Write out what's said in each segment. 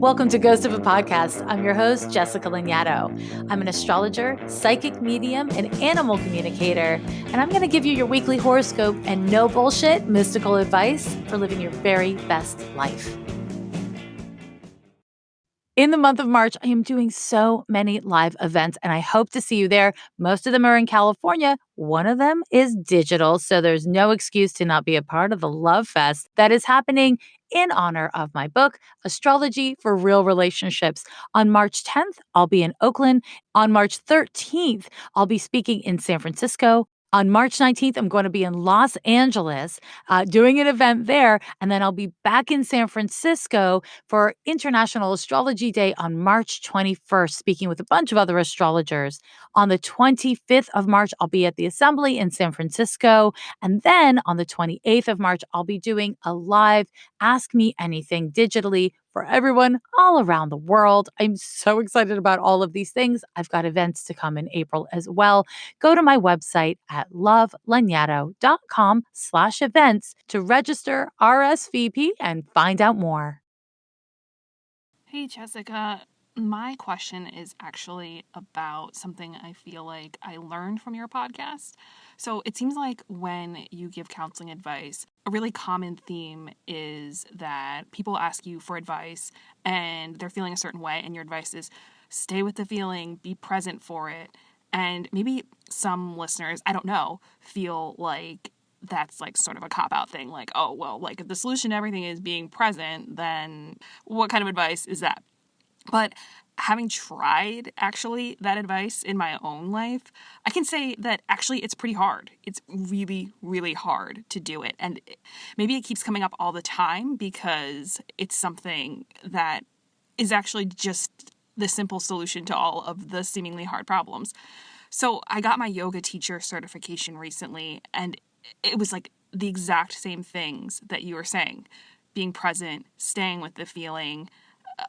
Welcome to Ghost of a Podcast. I'm your host, Jessica Lanyadoo. I'm an astrologer, psychic medium, and animal communicator, and I'm going to give you your weekly horoscope and no bullshit mystical advice for living your very best life. In the month of March, I am doing so many live events, and I hope to see you there. Most of them are in California. One of them is digital, so there's no excuse to not be a part of the Love Fest that is happening in honor of my book, Astrology for Real Relationships. On March 10th, I'll be in Oakland. On March 13th, I'll be speaking in San Francisco. On March 19th, I'm going to be in Los Angeles doing an event there, and then I'll be back in San Francisco for International Astrology Day on March 21st, speaking with a bunch of other astrologers. On the 25th of March, I'll be at the Assembly in San Francisco. And then on the 28th of March, I'll be doing a live Ask Me Anything digitally for everyone all around the world. I'm so excited about all of these things. I've got events to come in April as well. Go to my website at lovelanyadoo.com/events to register, RSVP, and find out more. Hey, Jessica. My question is actually about something I feel like I learned from your podcast. So it seems like when you give counseling advice, a really common theme is that people ask you for advice and they're feeling a certain way, and your advice is stay with the feeling, be present for it. And maybe some listeners, I don't know, feel like that's like sort of a cop-out thing. Like, oh, well, like if the solution to everything is being present, then what kind of advice is that? But having tried actually that advice in my own life, I can say that actually it's pretty hard. It's really, really hard to do it. And maybe it keeps coming up all the time because it's something that is actually just the simple solution to all of the seemingly hard problems. So I got my yoga teacher certification recently, and it was like the exact same things that you were saying. Being present, staying with the feeling,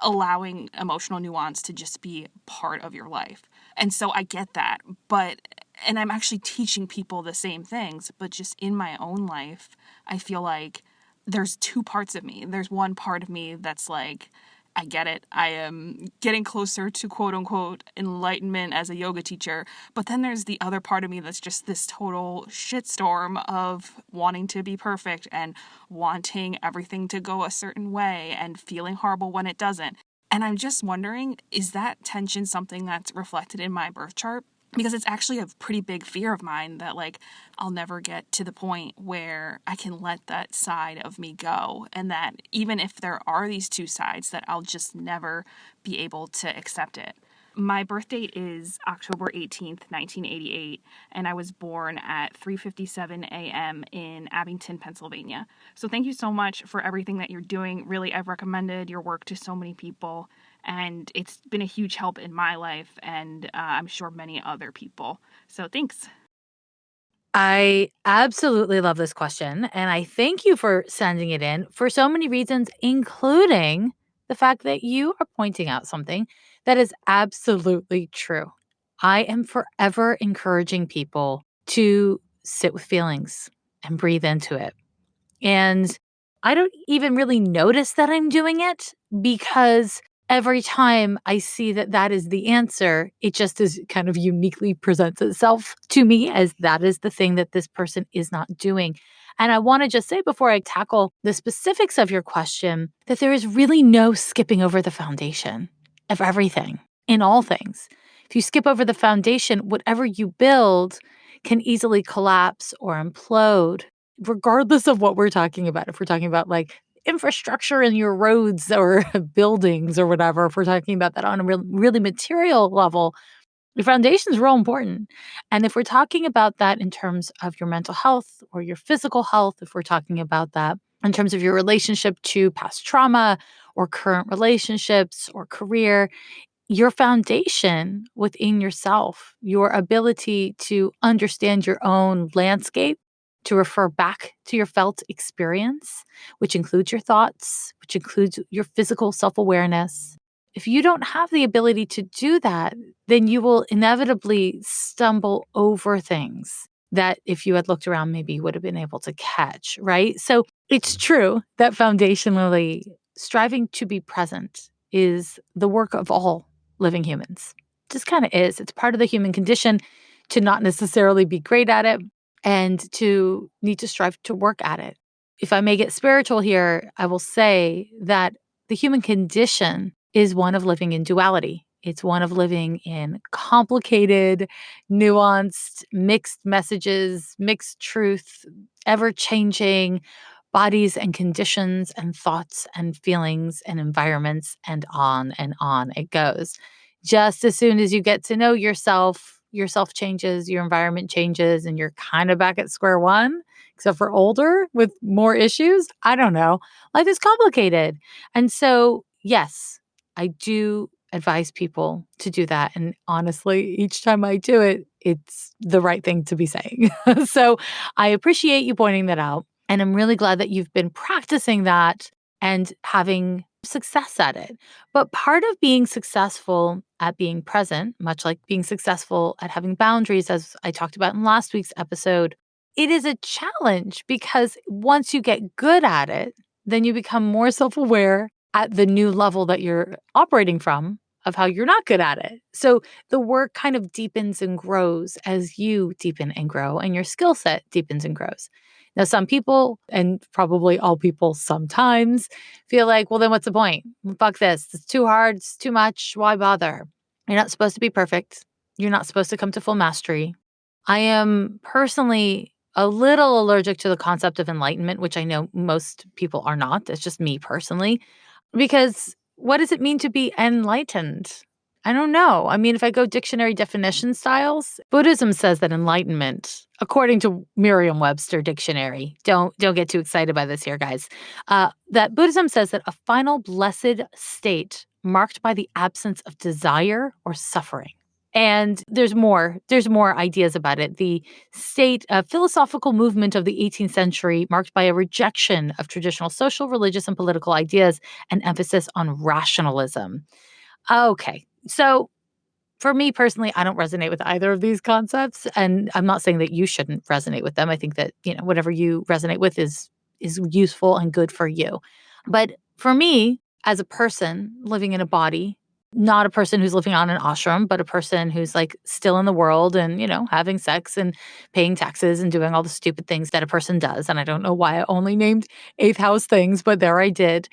allowing emotional nuance to just be part of your life. And so I get that, and I'm actually teaching people the same things, but just in my own life, I feel like there's two parts of me. There's one part of me that's like, I get it. I am getting closer to quote unquote enlightenment as a yoga teacher. But then there's the other part of me that's just this total shitstorm of wanting to be perfect and wanting everything to go a certain way and feeling horrible when it doesn't. And I'm just wondering, is that tension something that's reflected in my birth chart? Because it's actually a pretty big fear of mine that, like, I'll never get to the point where I can let that side of me go. And that even if there are these two sides, that I'll just never be able to accept it. My birth date is October 18th, 1988, and I was born at 3:57 a.m. in Abington, Pennsylvania. So thank you so much for everything that you're doing. Really, I've recommended your work to so many people, and it's been a huge help in my life, and I'm sure many other people. So thanks. I absolutely love this question, and I thank you for sending it in for so many reasons, including the fact that you are pointing out something that is absolutely true. I am forever encouraging people to sit with feelings and breathe into it. And I don't even really notice that I'm doing it because every time I see that that is the answer, it just is kind of uniquely presents itself to me as that is the thing that this person is not doing. And I want to just say before I tackle the specifics of your question that there is really no skipping over the foundation of everything in all things. If you skip over the foundation, whatever you build can easily collapse or implode regardless of what we're talking about. If we're talking about like infrastructure in your roads or buildings or whatever, if we're talking about that on a really material level, the foundation is real important. And if we're talking about that in terms of your mental health or your physical health, if we're talking about that in terms of your relationship to past trauma or current relationships or career, your foundation within yourself, your ability to understand your own landscape, to refer back to your felt experience, which includes your thoughts, which includes your physical self awareness. If you don't have the ability to do that, then you will inevitably stumble over things that if you had looked around, maybe you would have been able to catch, right? So it's true that foundationally striving to be present is the work of all living humans. It just kind of is. It's part of the human condition to not necessarily be great at it and to need to strive to work at it. If I may get spiritual here, I will say that the human condition is one of living in duality. It's one of living in complicated, nuanced, mixed messages, mixed truth, ever changing bodies and conditions and thoughts and feelings and environments, and on it goes. Just as soon as you get to know yourself changes, your environment changes, and you're kind of back at square one, except for older with more issues. I don't know. Life is complicated. And so, yes, I do advise people to do that. And honestly, each time I do it, it's the right thing to be saying. So I appreciate you pointing that out. And I'm really glad that you've been practicing that and having success at it. But part of being successful at being present, much like being successful at having boundaries, as I talked about in last week's episode, it is a challenge because once you get good at it, then you become more self aware at the new level that you're operating from of how you're not good at it. So the work kind of deepens and grows as you deepen and grow, and your skill set deepens and grows. Now, some people, and probably all people sometimes, feel like, well, then what's the point? Fuck this. It's too hard. It's too much. Why bother? You're not supposed to be perfect. You're not supposed to come to full mastery. I am personally a little allergic to the concept of enlightenment, which I know most people are not. It's just me personally. Because what does it mean to be enlightened? I don't know. I mean, if I go dictionary definition styles, Buddhism says that enlightenment, according to Merriam-Webster dictionary, don't get too excited by this here, guys. That Buddhism says that a final blessed state marked by the absence of desire or suffering. And there's more. There's more ideas about it. The state, a philosophical movement of the 18th century marked by a rejection of traditional social, religious, and political ideas and emphasis on rationalism. Okay. So for me personally, I don't resonate with either of these concepts. And I'm not saying that you shouldn't resonate with them. I think that, whatever you resonate with is useful and good for you. But for me, as a person living in a body, not a person who's living on an ashram, but a person who's like still in the world and, having sex and paying taxes and doing all the stupid things that a person does. And I don't know why I only named eighth house things, but there I did.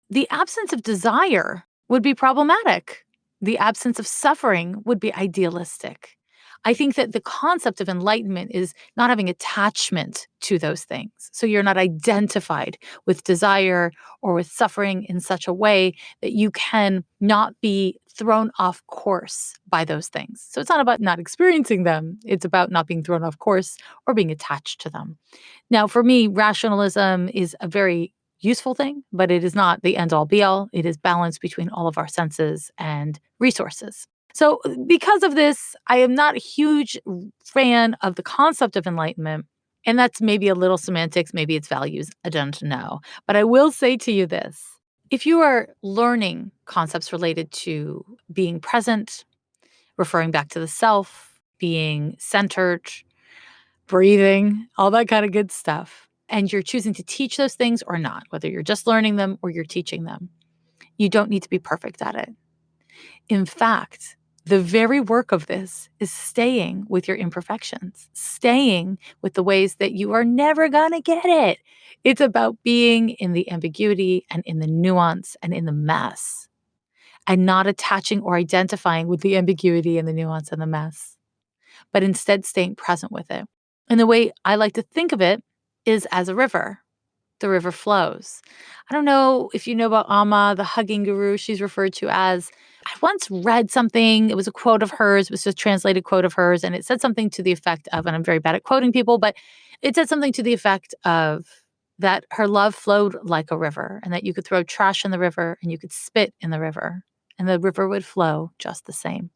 The absence of desire would be problematic. The absence of suffering would be idealistic. I think that the concept of enlightenment is not having attachment to those things. So you're not identified with desire or with suffering in such a way that you can not be thrown off course by those things. So it's not about not experiencing them. It's about not being thrown off course or being attached to them. Now, for me, rationalism is a very useful thing, but it is not the end all be all. It is balance between all of our senses and resources. So, because of this, I am not a huge fan of the concept of enlightenment. And that's maybe a little semantics, maybe it's values. I don't know. But I will say to you this: if you are learning concepts related to being present, referring back to the self, being centered, breathing, all that kind of good stuff, and you're choosing to teach those things or not, whether you're just learning them or you're teaching them, you don't need to be perfect at it. In fact, the very work of this is staying with your imperfections, staying with the ways that you are never going to get it. It's about being in the ambiguity and in the nuance and in the mess, and not attaching or identifying with the ambiguity and the nuance and the mess, but instead staying present with it. And the way I like to think of it is as a river. The river flows. I don't know if you know about Amma, the hugging guru she's referred to as. I once read something, it was a quote of hers, it was a translated quote of hers, and it said something to the effect of, and I'm very bad at quoting people, but it said something to the effect of that her love flowed like a river, and that you could throw trash in the river and you could spit in the river, and the river would flow just the same.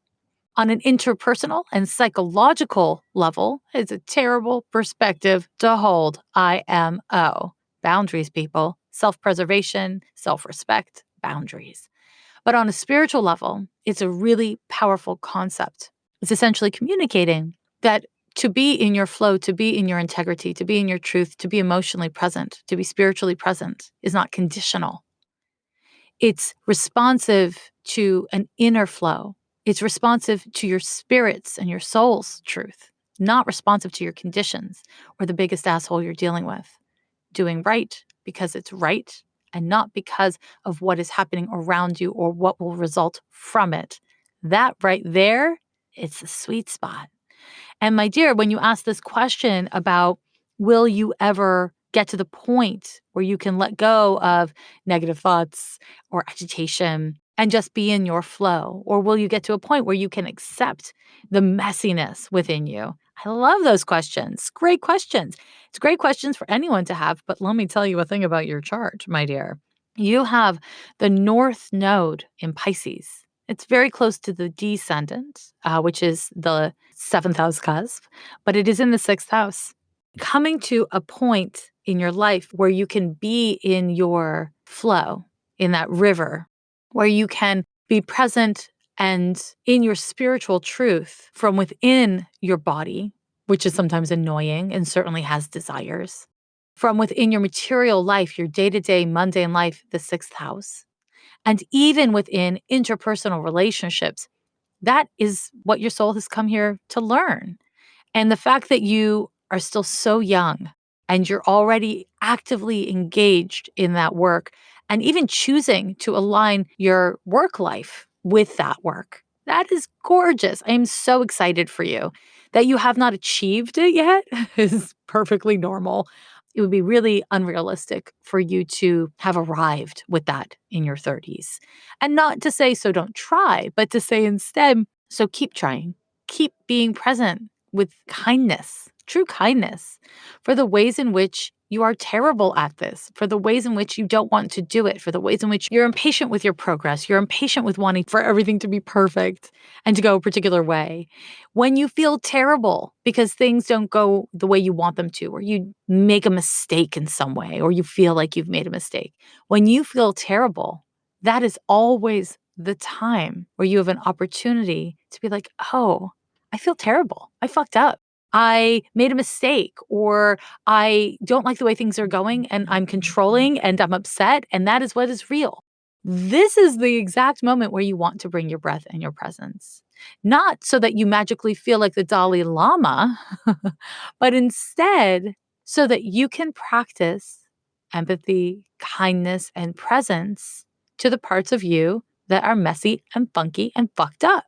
On an interpersonal and psychological level, it's a terrible perspective to hold. IMO. Boundaries, people. Self-preservation, self-respect, boundaries. But on a spiritual level, it's a really powerful concept. It's essentially communicating that to be in your flow, to be in your integrity, to be in your truth, to be emotionally present, to be spiritually present is not conditional. It's responsive to an inner flow. It's responsive to your spirit's and your soul's truth, not responsive to your conditions or the biggest asshole you're dealing with. Doing right because it's right and not because of what is happening around you or what will result from it. That right there, it's the sweet spot. And my dear, when you ask this question about will you ever get to the point where you can let go of negative thoughts or agitation and just be in your flow? Or will you get to a point where you can accept the messiness within you? I love those questions. Great questions. It's great questions for anyone to have. But let me tell you a thing about your chart, my dear. You have the North Node in Pisces. It's very close to the descendant, which is the seventh house cusp, but it is in the sixth house. Coming to a point in your life where you can be in your flow, in that river, where you can be present and in your spiritual truth from within your body, which is sometimes annoying and certainly has desires, from within your material life, your day to day mundane life, the sixth house, and even within interpersonal relationships. That is what your soul has come here to learn. And the fact that you are still so young and you're already actively engaged in that work and even choosing to align your work life with that work, that is gorgeous. I am so excited for you. That you have not achieved it yet is perfectly normal. It would be really unrealistic for you to have arrived with that in your 30s. And not to say, so don't try, but to say instead, so keep trying, keep being present with kindness, true kindness, for the ways in which you are terrible at this, for the ways in which you don't want to do it, for the ways in which you're impatient with your progress, you're impatient with wanting for everything to be perfect and to go a particular way. When you feel terrible because things don't go the way you want them to, or you make a mistake in some way, or you feel like you've made a mistake, when you feel terrible, that is always the time where you have an opportunity to be like, oh, I feel terrible. I fucked up. I made a mistake, or I don't like the way things are going and I'm controlling and I'm upset. And that is what is real. This is the exact moment where you want to bring your breath and your presence. Not so that you magically feel like the Dalai Lama, but instead so that you can practice empathy, kindness, and presence to the parts of you that are messy and funky and fucked up.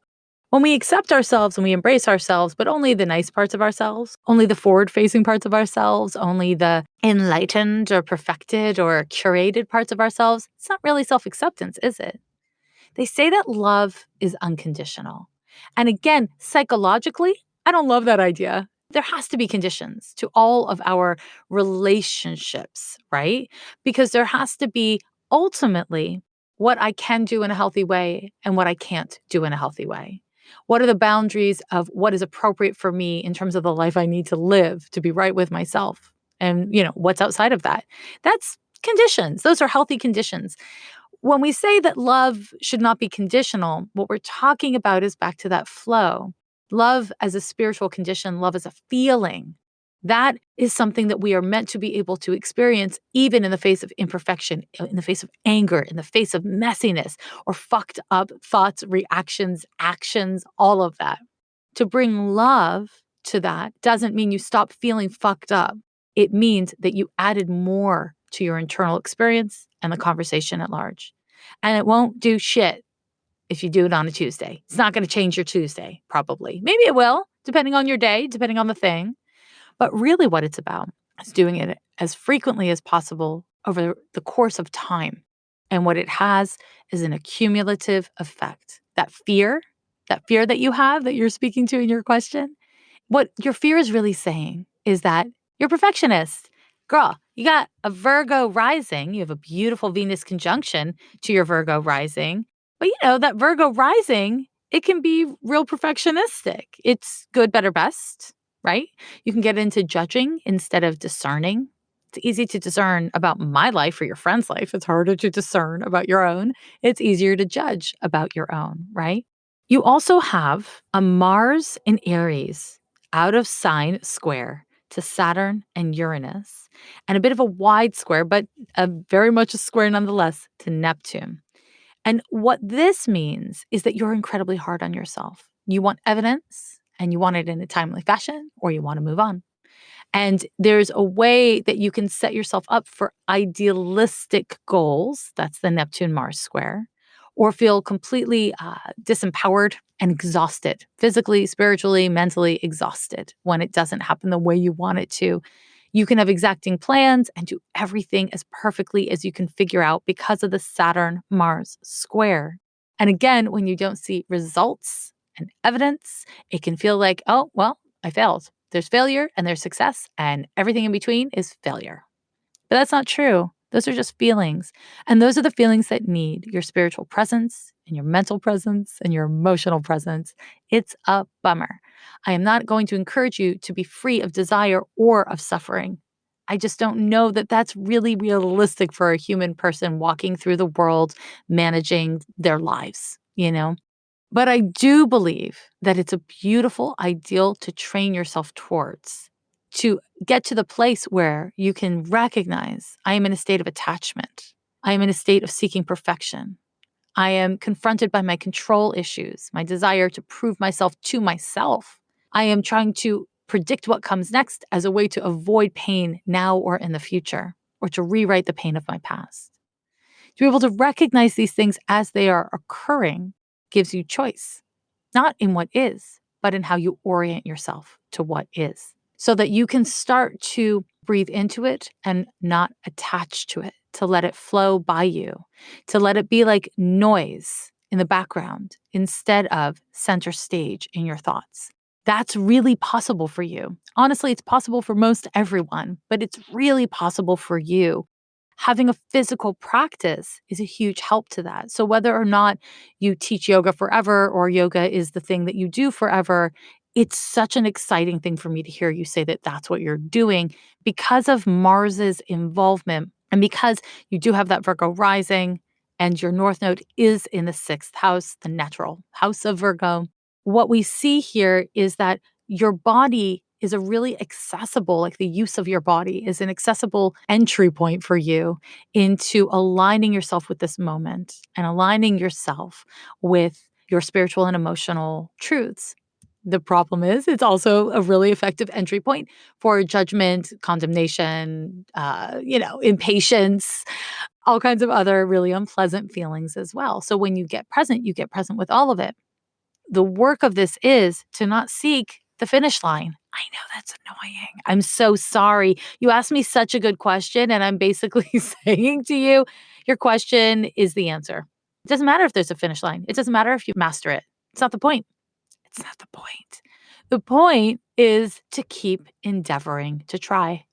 When we accept ourselves and we embrace ourselves, but only the nice parts of ourselves, only the forward facing parts of ourselves, only the enlightened or perfected or curated parts of ourselves, it's not really self acceptance, is it? They say that love is unconditional. And again, psychologically, I don't love that idea. There has to be conditions to all of our relationships, right? Because there has to be ultimately what I can do in a healthy way and what I can't do in a healthy way. What are the boundaries of what is appropriate for me in terms of the life I need to live to be right with myself? And, what's outside of that? That's conditions. Those are healthy conditions. When we say that love should not be conditional, what we're talking about is back to that flow. Love as a spiritual condition, love as a feeling. That is something that we are meant to be able to experience even in the face of imperfection, in the face of anger, in the face of messiness or fucked up thoughts, reactions, actions, all of that. To bring love to that doesn't mean you stop feeling fucked up. It means that you added more to your internal experience and the conversation at large. And it won't do shit if you do it on a Tuesday. It's not going to change your Tuesday, probably. Maybe it will, depending on your day, depending on the thing. But really, what it's about is doing it as frequently as possible over the course of time. And what it has is an accumulative effect. That fear that you have that you're speaking to in your question, what your fear is really saying is that you're a perfectionist. Girl, you got a Virgo rising. You have a beautiful Venus conjunction to your Virgo rising. But that Virgo rising, it can be real perfectionistic. It's good, better, best, right? You can get into judging instead of discerning. It's easy to discern about my life or your friend's life. It's harder to discern about your own. It's easier to judge about your own, right? You also have a Mars in Aries out of sign square to Saturn and Uranus, and a bit of a wide square, but very much a square nonetheless, to Neptune. And what this means is that you're incredibly hard on yourself. You want evidence and you want it in a timely fashion, or you want to move on. And there's a way that you can set yourself up for idealistic goals. That's the Neptune Mars square, or feel completely disempowered and exhausted, physically, spiritually, mentally exhausted when it doesn't happen the way you want it to. You can have exacting plans and do everything as perfectly as you can figure out because of the Saturn Mars square. And again, when you don't see results and evidence, it can feel like, oh, well, I failed. There's failure and there's success, and everything in between is failure. But that's not true. Those are just feelings. And those are the feelings that need your spiritual presence and your mental presence and your emotional presence. It's a bummer. I am not going to encourage you to be free of desire or of suffering. I just don't know that that's really realistic for a human person walking through the world, managing their lives. But I do believe that it's a beautiful ideal to train yourself towards, to get to the place where you can recognize I am in a state of attachment. I am in a state of seeking perfection. I am confronted by my control issues, my desire to prove myself to myself. I am trying to predict what comes next as a way to avoid pain now or in the future, or to rewrite the pain of my past. To be able to recognize these things as they are occurring gives you choice, not in what is, but in how you orient yourself to what is, so that you can start to breathe into it and not attach to it, to let it flow by you, to let it be like noise in the background instead of center stage in your thoughts. That's really possible for you. Honestly, it's possible for most everyone, but it's really possible for you. Having a physical practice is a huge help to that. So, whether or not you teach yoga forever or yoga is the thing that you do forever, it's such an exciting thing for me to hear you say that that's what you're doing because of Mars's involvement and because you do have that Virgo rising and your North Node is in the sixth house, the natural house of Virgo. What we see here is that your body is a really accessible, like the use of your body is an accessible entry point for you into aligning yourself with this moment and aligning yourself with your spiritual and emotional truths. The problem is, it's also a really effective entry point for judgment, condemnation, impatience, all kinds of other really unpleasant feelings as well. So when you get present with all of it. The work of this is to not seek the finish line. I know that's annoying. I'm so sorry. You asked me such a good question, and I'm basically saying to you, your question is the answer. It doesn't matter if there's a finish line. It doesn't matter if you master it. It's not the point. It's not the point. The point is to keep endeavoring to try.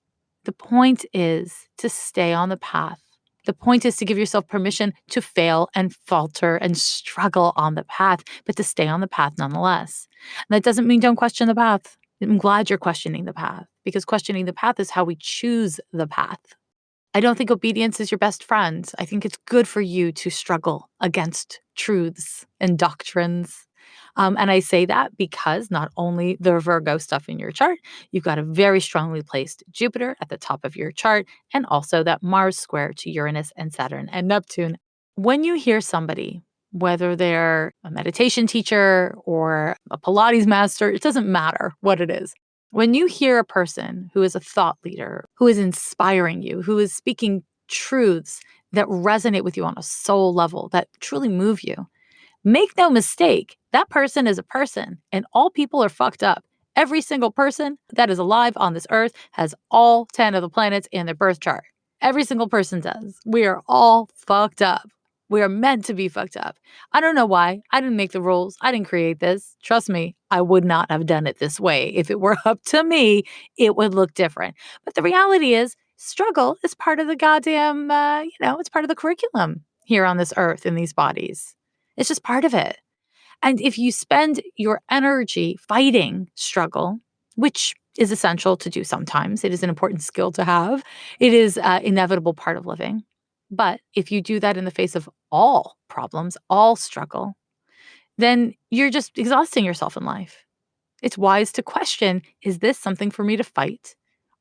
The point is to stay on the path. The point is to give yourself permission to fail and falter and struggle on the path, but to stay on the path nonetheless. And that doesn't mean don't question the path. I'm glad you're questioning the path because questioning the path is how we choose the path. I don't think obedience is your best friend. I think it's good for you to struggle against truths and doctrines. And I say that because not only the Virgo stuff in your chart, you've got a very strongly placed Jupiter at the top of your chart, and also that Mars square to Uranus and Saturn and Neptune. When you hear somebody, whether they're a meditation teacher or a Pilates master, it doesn't matter what it is. When you hear a person who is a thought leader, who is inspiring you, who is speaking truths that resonate with you on a soul level, that truly move you, make no mistake, that person is a person, and all people are fucked up. Every single person that is alive on this earth has all 10 of the planets in their birth chart. Every single person does. We are all fucked up. We are meant to be fucked up. I don't know why. I didn't make the rules. I didn't create this. Trust me, I would not have done it this way. If it were up to me, it would look different. But the reality is, struggle is part of the goddamn, it's part of the curriculum here on this earth in these bodies. It's just part of it. And if you spend your energy fighting struggle, which is essential to do sometimes, it is an important skill to have, it is an inevitable part of living. But if you do that in the face of all problems, all struggle, then you're just exhausting yourself in life. It's wise to question, is this something for me to fight?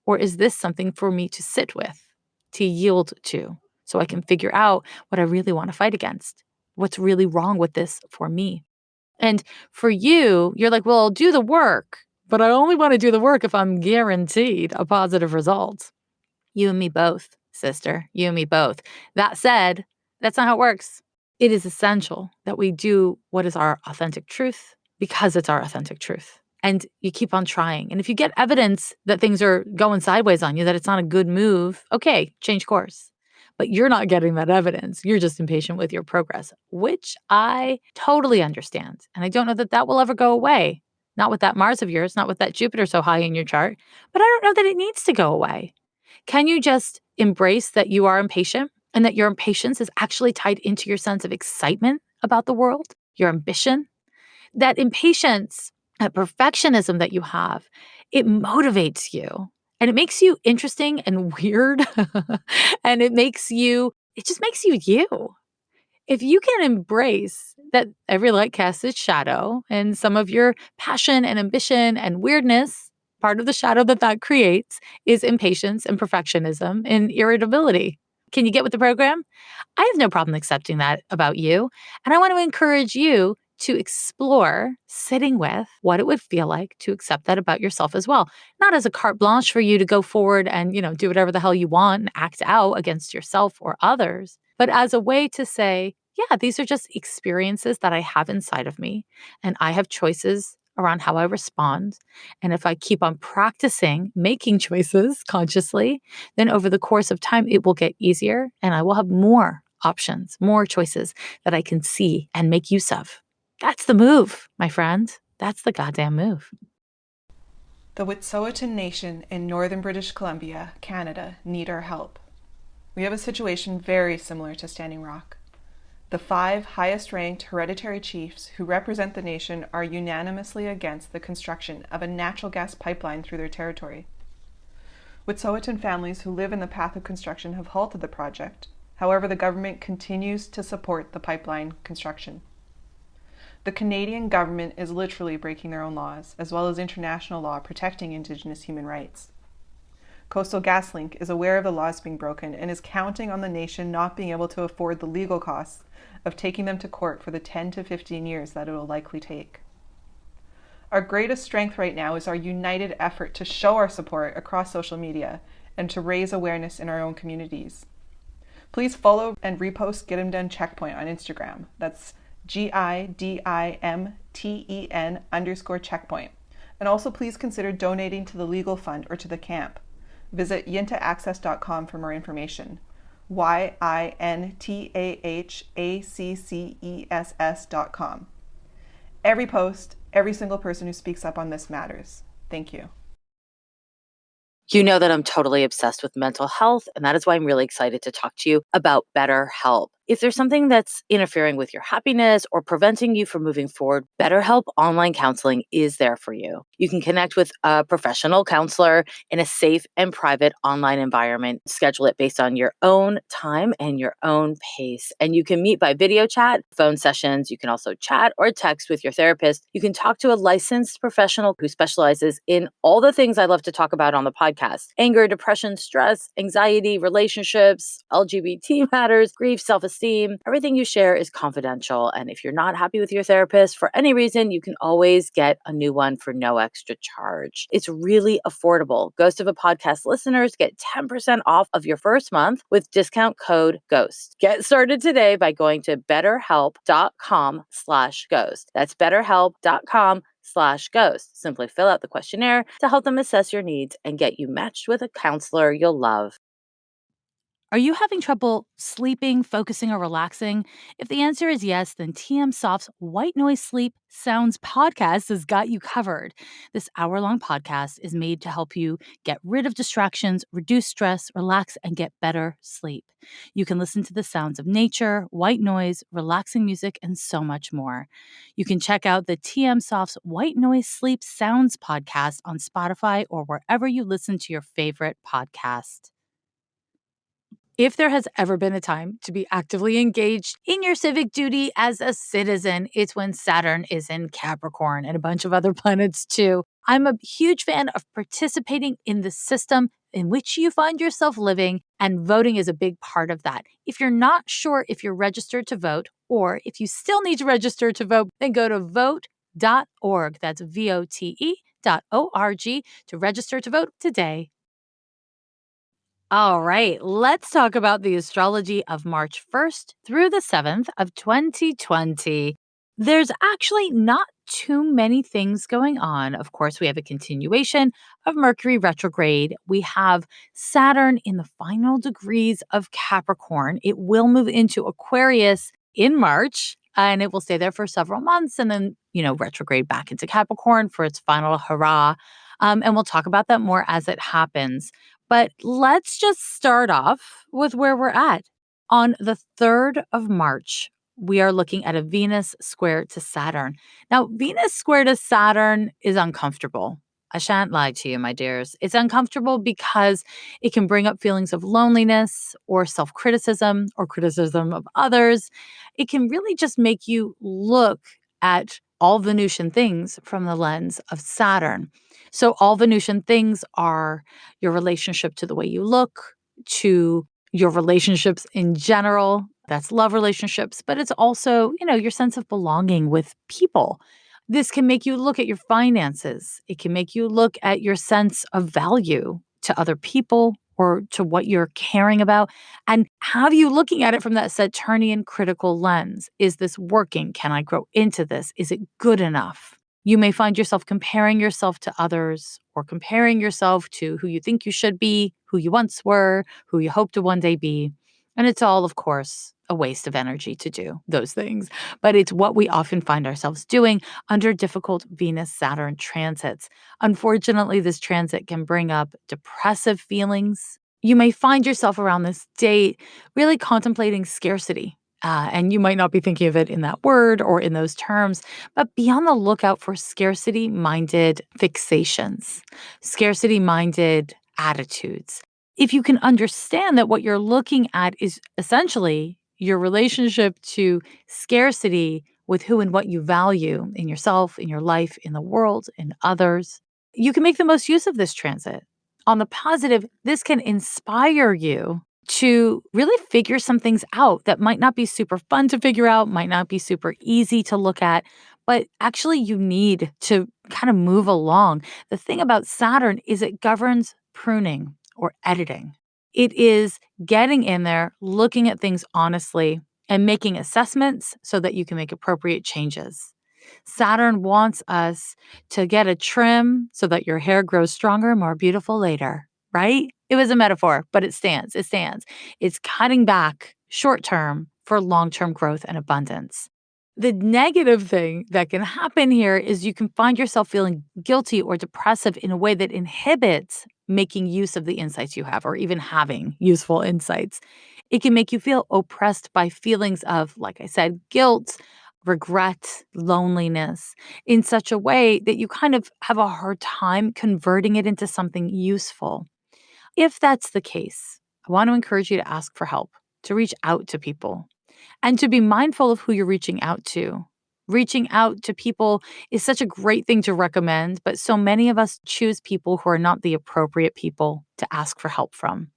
Or is this something for me to sit with, to yield to, so I can figure out what I really want to fight against? what's really wrong with this for me. And for you, you're like, well, I'll do the work, but I only want to do the work if I'm guaranteed a positive result. You and me both, sister. You and me both. That said, that's not how it works. It is essential that we do what is our authentic truth because it's our authentic truth. And you keep on trying. And if you get evidence that things are going sideways on you, that it's not a good move, okay, change course. But you're not getting that evidence. You're just impatient with your progress, which I totally understand. And I don't know that that will ever go away. Not with that Mars of yours, not with that Jupiter so high in your chart. But I don't know that it needs to go away. Can you just embrace that you are impatient and that your impatience is actually tied into your sense of excitement about the world, your ambition? That impatience, that perfectionism that you have, it motivates you and it makes you interesting and weird. And it just makes you you. If you can embrace that every light casts its shadow and some of your passion and ambition and weirdness, part of the shadow that that creates is impatience and perfectionism and irritability. Can you get with the program? I have no problem accepting that about you. And I want to encourage you to explore sitting with what it would feel like to accept that about yourself as well. Not as a carte blanche for you to go forward and, do whatever the hell you want and act out against yourself or others, but as a way to say, yeah, these are just experiences that I have inside of me, and I have choices around how I respond. And if I keep on practicing making choices consciously, then over the course of time, it will get easier and I will have more options, more choices that I can see and make use of. That's the move, my friend. That's the goddamn move. The Wet'suwet'en Nation in northern British Columbia, Canada, need our help. We have a situation very similar to Standing Rock. The 5 highest-ranked hereditary chiefs who represent the nation are unanimously against the construction of a natural gas pipeline through their territory. Wet'suwet'en families who live in the path of construction have halted the project. However, the government continues to support the pipeline construction. The Canadian government is literally breaking their own laws, as well as international law protecting Indigenous human rights. Coastal GasLink is aware of the laws being broken and is counting on the nation not being able to afford the legal costs of taking them to court for the 10 to 15 years that it will likely take. Our greatest strength right now is our united effort to show our support across social media and to raise awareness in our own communities. Please follow and repost Get 'em Done Checkpoint on Instagram. That's GIDIMTEN_checkpoint. And also please consider donating to the legal fund or to the camp. Visit yintaaccess.com for more information. YINTAHACCESS.com. Every post, every single person who speaks up on this matters. Thank you. You know that I'm totally obsessed with mental health, and that is why I'm really excited to talk to you about BetterHelp. If there's something that's interfering with your happiness or preventing you from moving forward, BetterHelp Online Counseling is there for you. You can connect with a professional counselor in a safe and private online environment. Schedule it based on your own time and your own pace. And you can meet by video chat, phone sessions. You can also chat or text with your therapist. You can talk to a licensed professional who specializes in all the things I love to talk about on the podcast: anger, depression, stress, anxiety, relationships, LGBT matters, grief, self-esteem. Everything you share is confidential. And if you're not happy with your therapist for any reason, you can always get a new one for no extra charge. It's really affordable. Ghost of a Podcast listeners get 10% off of your first month with discount code GHOST. Get started today by going to betterhelp.com/ghost. That's betterhelp.com/ghost. Simply fill out the questionnaire to help them assess your needs and get you matched with a counselor you'll love. Are you having trouble sleeping, focusing, or relaxing? If the answer is yes, then TM Soft's White Noise Sleep Sounds podcast has got you covered. This hour-long podcast is made to help you get rid of distractions, reduce stress, relax, and get better sleep. You can listen to the sounds of nature, white noise, relaxing music, and so much more. You can check out the TM Soft's White Noise Sleep Sounds podcast on Spotify or wherever you listen to your favorite podcast. If there has ever been a time to be actively engaged in your civic duty as a citizen, it's when Saturn is in Capricorn and a bunch of other planets too. I'm a huge fan of participating in the system in which you find yourself living, and voting is a big part of that. If you're not sure if you're registered to vote, or if you still need to register to vote, then go to vote.org. That's vote.org to register to vote today. All right, let's talk about the astrology of March 1st through the 7th of 2020. There's actually not too many things going on. Of course, we have a continuation of Mercury retrograde. We have Saturn in the final degrees of Capricorn. It will move into Aquarius in March, and it will stay there for several months and then, retrograde back into Capricorn for its final hurrah. And we'll talk about that more as it happens. But let's just start off with where we're at. On the 3rd of March, we are looking at a Venus square to Saturn. Now, Venus square to Saturn is uncomfortable. I shan't lie to you, my dears. It's uncomfortable because it can bring up feelings of loneliness or self-criticism or criticism of others. It can really just make you look at all Venusian things from the lens of Saturn. So all Venusian things are your relationship to the way you look, to your relationships in general. That's love relationships, but it's also, your sense of belonging with people. This can make you look at your finances. It can make you look at your sense of value to other people or to what you're caring about, and have you looking at it from that Saturnian critical lens. Is this working? Can I grow into this? Is it good enough? You may find yourself comparing yourself to others or comparing yourself to who you think you should be, who you once were, who you hope to one day be. And it's all, of course, a waste of energy to do those things. But it's what we often find ourselves doing under difficult Venus-Saturn transits. Unfortunately, this transit can bring up depressive feelings. You may find yourself around this date really contemplating scarcity. And you might not be thinking of it in that word or in those terms, but be on the lookout for scarcity-minded fixations, scarcity-minded attitudes. If you can understand that what you're looking at is essentially your relationship to scarcity with who and what you value in yourself, in your life, in the world, in others, you can make the most use of this transit. On the positive, this can inspire you to really figure some things out that might not be super fun to figure out, might not be super easy to look at, but actually you need to kind of move along. The thing about Saturn is it governs pruning or editing. It is getting in there, looking at things honestly, and making assessments so that you can make appropriate changes. Saturn wants us to get a trim so that your hair grows stronger and more beautiful later, right? It was a metaphor, but it stands. It stands. It's cutting back short term for long term growth and abundance. The negative thing that can happen here is you can find yourself feeling guilty or depressive in a way that inhibits making use of the insights you have or even having useful insights. It can make you feel oppressed by feelings of, like I said, guilt, regret, loneliness in such a way that you kind of have a hard time converting it into something useful. If that's the case, I want to encourage you to ask for help, to reach out to people, and to be mindful of who you're reaching out to. Reaching out to people is such a great thing to recommend, but so many of us choose people who are not the appropriate people to ask for help from.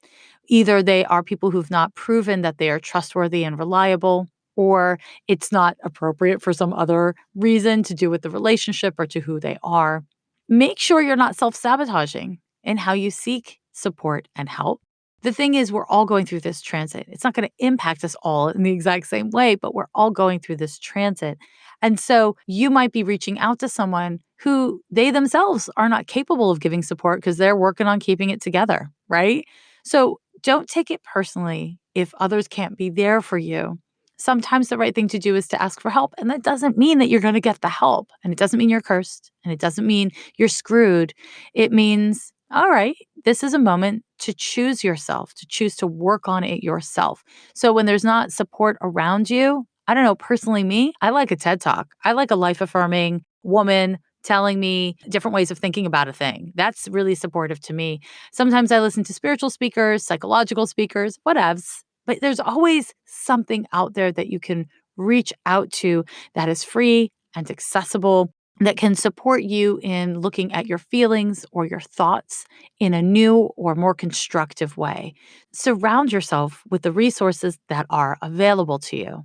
Either they are people who've not proven that they are trustworthy and reliable, or it's not appropriate for some other reason to do with the relationship or to who they are. Make sure you're not self-sabotaging in how you seek support and help. The thing is, we're all going through this transit. It's not going to impact us all in the exact same way, but we're all going through this transit. And so you might be reaching out to someone who they themselves are not capable of giving support because they're working on keeping it together, right? So don't take it personally if others can't be there for you. Sometimes the right thing to do is to ask for help. And that doesn't mean that you're going to get the help. And it doesn't mean you're cursed. And it doesn't mean you're screwed. It means, all right, this is a moment to choose yourself, to choose to work on it yourself. So when there's not support around you, I don't know, personally me, I like a TED Talk. I like a life-affirming woman telling me different ways of thinking about a thing. That's really supportive to me. Sometimes I listen to spiritual speakers, psychological speakers, whatevs. But there's always something out there that you can reach out to that is free and accessible. that can support you in looking at your feelings or your thoughts in a new or more constructive way. Surround yourself with the resources that are available to you.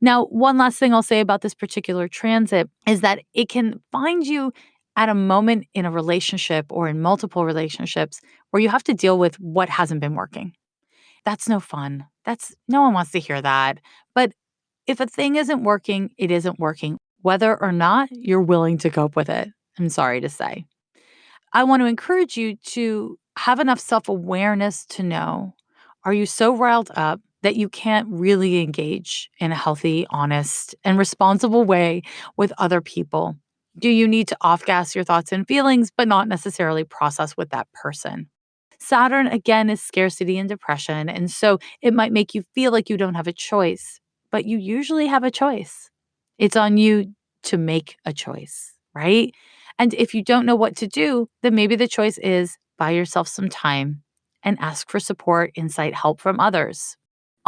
Now, one last thing I'll say about this particular transit is that it can find you at a moment in a relationship or in multiple relationships where you have to deal with what hasn't been working. That's no fun. That's no one wants to hear that. But if a thing isn't working, it isn't working, whether or not you're willing to cope with it. I'm sorry to say. I want to encourage you to have enough self awareness to know, are you so riled up that you can't really engage in a healthy, honest, and responsible way with other people? Do you need to off gas your thoughts and feelings, but not necessarily process with that person? Saturn, again, is scarcity and depression. And so it might make you feel like you don't have a choice, but you usually have a choice. It's on you to make a choice, right? And if you don't know what to do, then maybe the choice is buy yourself some time and ask for support, insight, help from others.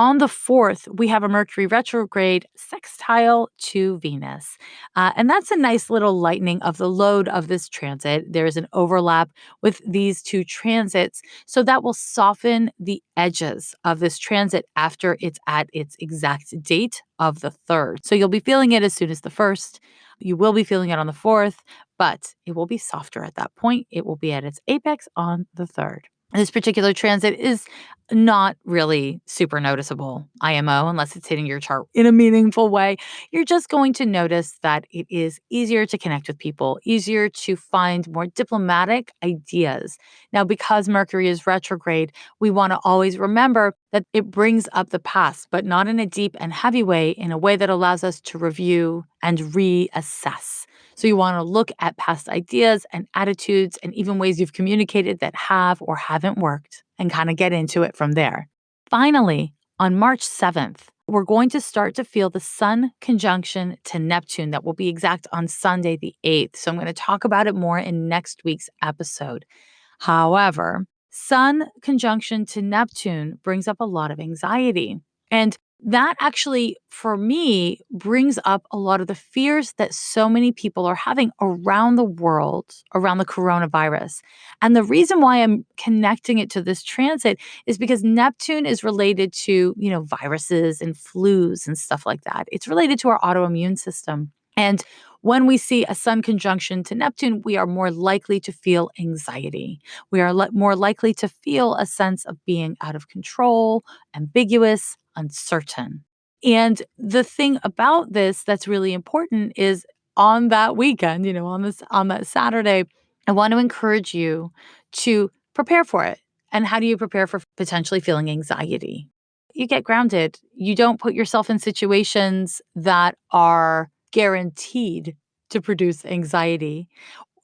On the 4th, we have a Mercury retrograde sextile to Venus. And that's a nice little lightening of the load of this transit. There is an overlap with these two transits. So that will soften the edges of this transit after it's at its exact date of the 3rd. So you'll be feeling it as soon as the 1st. You will be feeling it on the 4th, but it will be softer at that point. It will be at its apex on the 3rd. This particular transit is not really super noticeable, IMO, unless it's hitting your chart in a meaningful way. You're just going to notice that it is easier to connect with people, easier to find more diplomatic ideas. Now, because Mercury is retrograde, we want to always remember that it brings up the past, but not in a deep and heavy way, in a way that allows us to review and reassess. So you want to look at past ideas and attitudes and even ways you've communicated that have or haven't worked and kind of get into it from there. Finally, on March 7th, we're going to start to feel the Sun conjunction to Neptune that will be exact on Sunday, the 8th. So I'm going to talk about it more in next week's episode. However, Sun conjunction to Neptune brings up a lot of anxiety. And that actually, for me, brings up a lot of the fears that so many people are having around the world, around the coronavirus. And the reason why I'm connecting it to this transit is because Neptune is related to, viruses and flus and stuff like that. It's related to our autoimmune system. And when we see a Sun conjunction to Neptune, we are more likely to feel anxiety. We are more likely to feel a sense of being out of control, ambiguous, uncertain. And the thing about this that's really important is on that weekend, on that Saturday, I want to encourage you to prepare for it. And how do you prepare for potentially feeling anxiety? You get grounded. You don't put yourself in situations that are guaranteed to produce anxiety.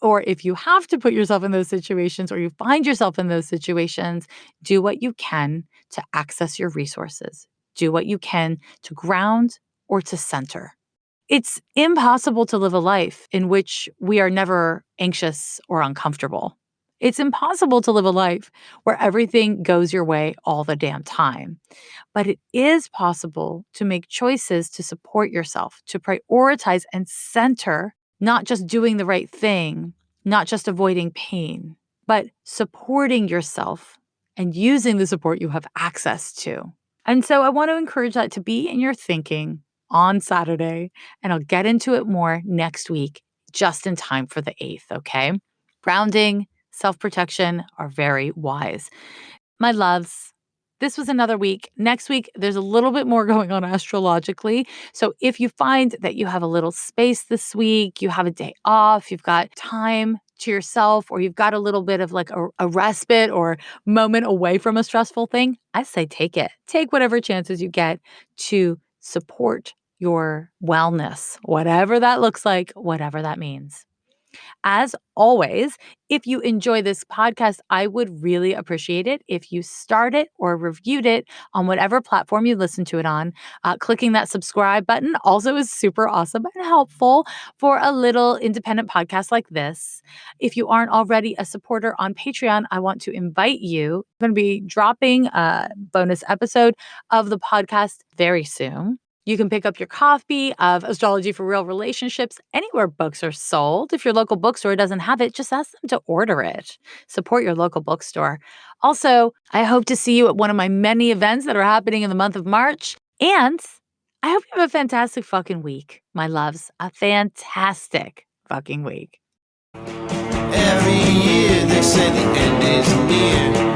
Or if you have to put yourself in those situations or you find yourself in those situations, do what you can to access your resources. Do what you can to ground or to center. It's impossible to live a life in which we are never anxious or uncomfortable. It's impossible to live a life where everything goes your way all the damn time. But it is possible to make choices to support yourself, to prioritize and center, not just doing the right thing, not just avoiding pain, but supporting yourself and using the support you have access to. And so I want to encourage that to be in your thinking on Saturday, and I'll get into it more next week, just in time for the 8th, okay? Grounding, self-protection are very wise. My loves, this was another week. Next week, there's a little bit more going on astrologically. So if you find that you have a little space this week, you have a day off, you've got time to yourself, or you've got a little bit of like a respite or moment away from a stressful thing, I say take it. Take whatever chances you get to support your wellness, whatever that looks like, whatever that means. As always, if you enjoy this podcast, I would really appreciate it if you start it or reviewed it on whatever platform you listen to it on. Clicking that subscribe button also is super awesome and helpful for a little independent podcast like this. If you aren't already a supporter on Patreon, I want to invite you. I'm going to be dropping a bonus episode of the podcast very soon. You can pick up your copy of Astrology for Real Relationships anywhere books are sold. If your local bookstore doesn't have it, just ask them to order it. Support your local bookstore. Also, I hope to see you at one of my many events that are happening in the month of March. And I hope you have a fantastic fucking week, my loves. A fantastic fucking week. Every year they say the end is near.